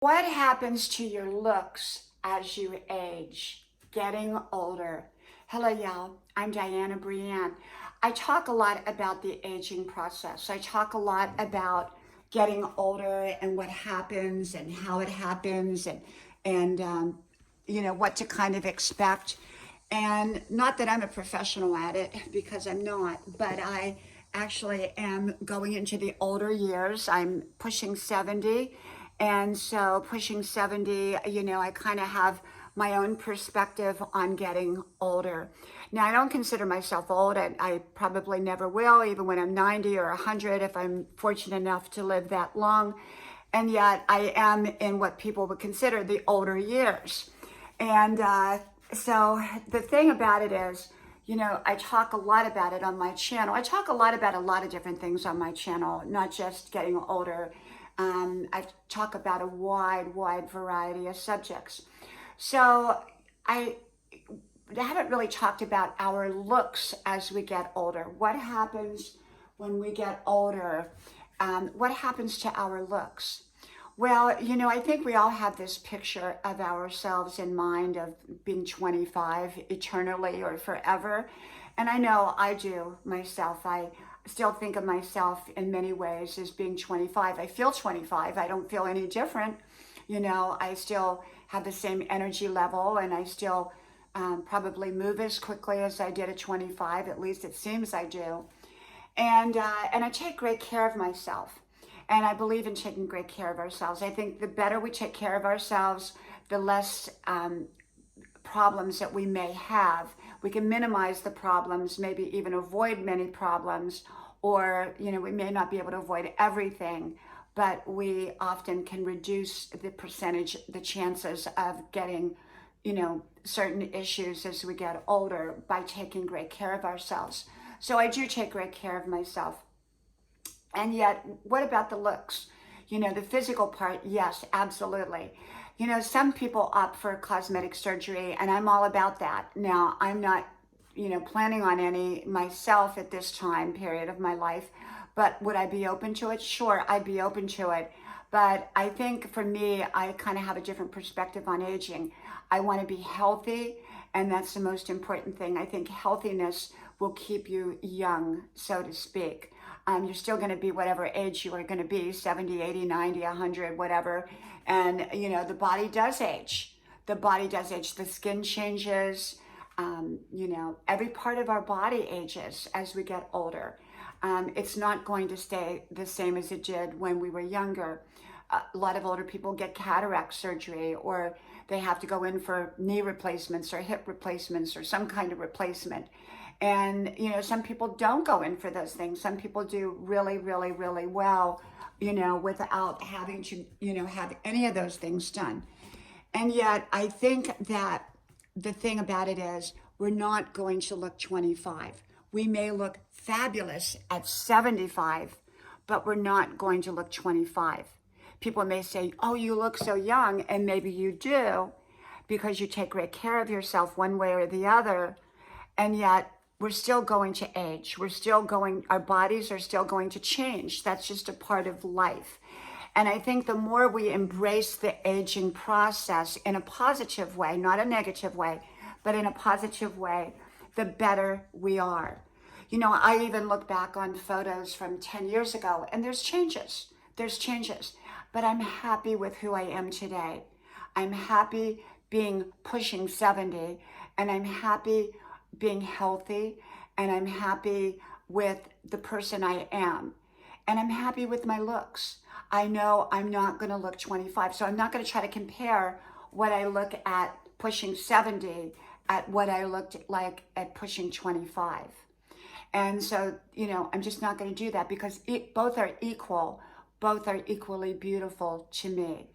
What happens to your looks as you age, getting older? Hello, y'all. I'm Diana Brienne. I talk a lot about the aging process. I talk a lot about getting older and what happens and how it happens and what to kind of expect. And not that I'm a professional at it because I'm not, but I actually am going into the older years. I'm pushing 70. And so, pushing 70, I kind of have my own perspective on getting older. Now, I don't consider myself old. I probably never will, even when I'm 90 or 100, if I'm fortunate enough to live that long. And yet, I am in what people would consider the older years. And so the thing about it is, I talk a lot about it on my channel. I talk a lot about a lot of different things on my channel, not just getting older. I talk about a wide variety of subjects. So I haven't really talked about our looks as we get older. What happens when we get older? What happens to our looks? Well, I think we all have this picture of ourselves in mind of being 25 eternally or forever. And I know I do myself. I still think of myself in many ways as being 25. I feel 25. I don't feel any different. I still have the same energy level and I still probably move as quickly as I did at 25. At least it seems I do. And I take great care of myself. And I believe in taking great care of ourselves. I think the better we take care of ourselves, the less problems that we may have. We can minimize the problems, maybe even avoid many problems, or we may not be able to avoid everything, but we often can reduce the chances of getting, certain issues as we get older by taking great care of ourselves. So I do take great care of myself. And yet, what about the looks? The physical part, yes, absolutely. Some people opt for cosmetic surgery, and I'm all about that. Now, I'm not, planning on any myself at this time period of my life, but would I be open to it? Sure, I'd be open to it. But I think for me, I kind of have a different perspective on aging. I want to be healthy, and that's the most important thing. I think healthiness will keep you young, so to speak. You're still going to be whatever age you are going to be, 70, 80, 90, 100, whatever. And, the body does age. The body does age. The skin changes. Every part of our body ages as we get older. It's not going to stay the same as it did when we were younger. A lot of older people get cataract surgery, or they have to go in for knee replacements or hip replacements or some kind of replacement. And, some people don't go in for those things. Some people do really, really, really well, without having to, have any of those things done. And yet, I think that the thing about it is we're not going to look 25. We may look fabulous at 75, but we're not going to look 25. People may say, oh, you look so young, and maybe you do because you take great care of yourself one way or the other. And yet, we're still going to age. Our bodies are still going to change. That's just a part of life. And I think the more we embrace the aging process in a positive way, not a negative way, but in a positive way, the better we are. I even look back on photos from 10 years ago and there's changes. But I'm happy with who I am today. I'm happy being pushing 70, and I'm happy being healthy, and I'm happy with the person I am, and I'm happy with my looks. I know I'm not going to look 25, so I'm not going to try to compare what I look at pushing 70 at what I looked like at pushing 25. And so, I'm just not going to do that because both are equal. Both are equally beautiful to me.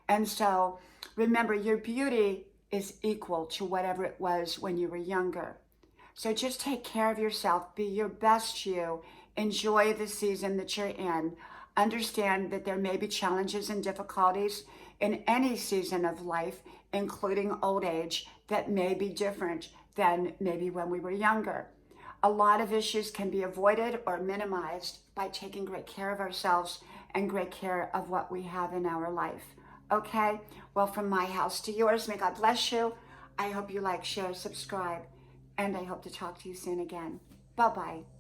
And so remember, your beauty is equal to whatever it was when you were younger. So just take care of yourself, be your best you, enjoy the season that you're in. Understand that there may be challenges and difficulties in any season of life, including old age, that may be different than maybe when we were younger. A lot of issues can be avoided or minimized by taking great care of ourselves and great care of what we have in our life. Okay? Well, from my house to yours, may God bless you. I hope you like, share, subscribe, and I hope to talk to you soon again. Bye-bye.